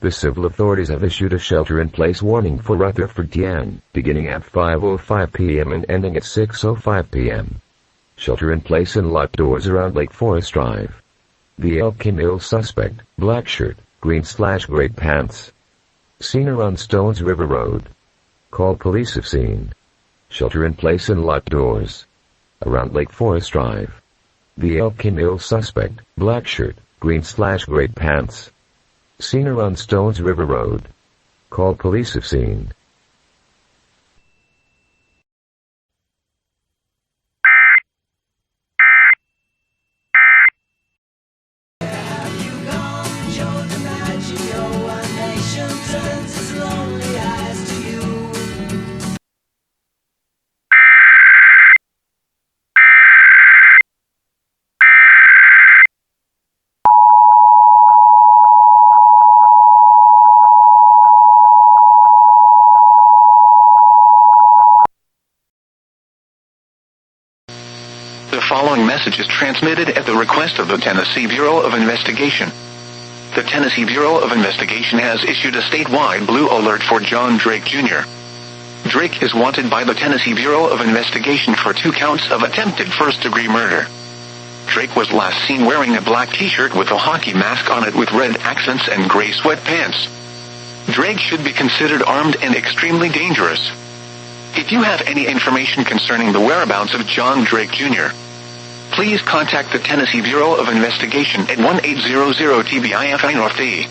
The civil authorities have issued a shelter-in-place warning for Rutherford, TN, beginning at 5:05 p.m. and ending at 6:05 p.m. Shelter-in-place and locked doors around Lake Forest Drive. The El Camino suspect, black shirt, green/gray pants. Seen around Stones River Road. Call police if seen. Shelter-in-place and locked doors around Lake Forest Drive. The El Camino suspect, black shirt, green/gray pants. Seen around Stones River Road. Call police if seen. The following message is transmitted at the request of the Tennessee Bureau of Investigation. The Tennessee Bureau of Investigation has issued a statewide blue alert for John Drake Jr. Drake is wanted by the Tennessee Bureau of Investigation for 2 counts of attempted first-degree murder. Drake was last seen wearing a black t-shirt with a hockey mask on it with red accents and gray sweatpants. Drake should be considered armed and extremely dangerous. If you have any information concerning the whereabouts of John Drake Jr., please contact the Tennessee Bureau of Investigation at 1-800-TBIFI North D.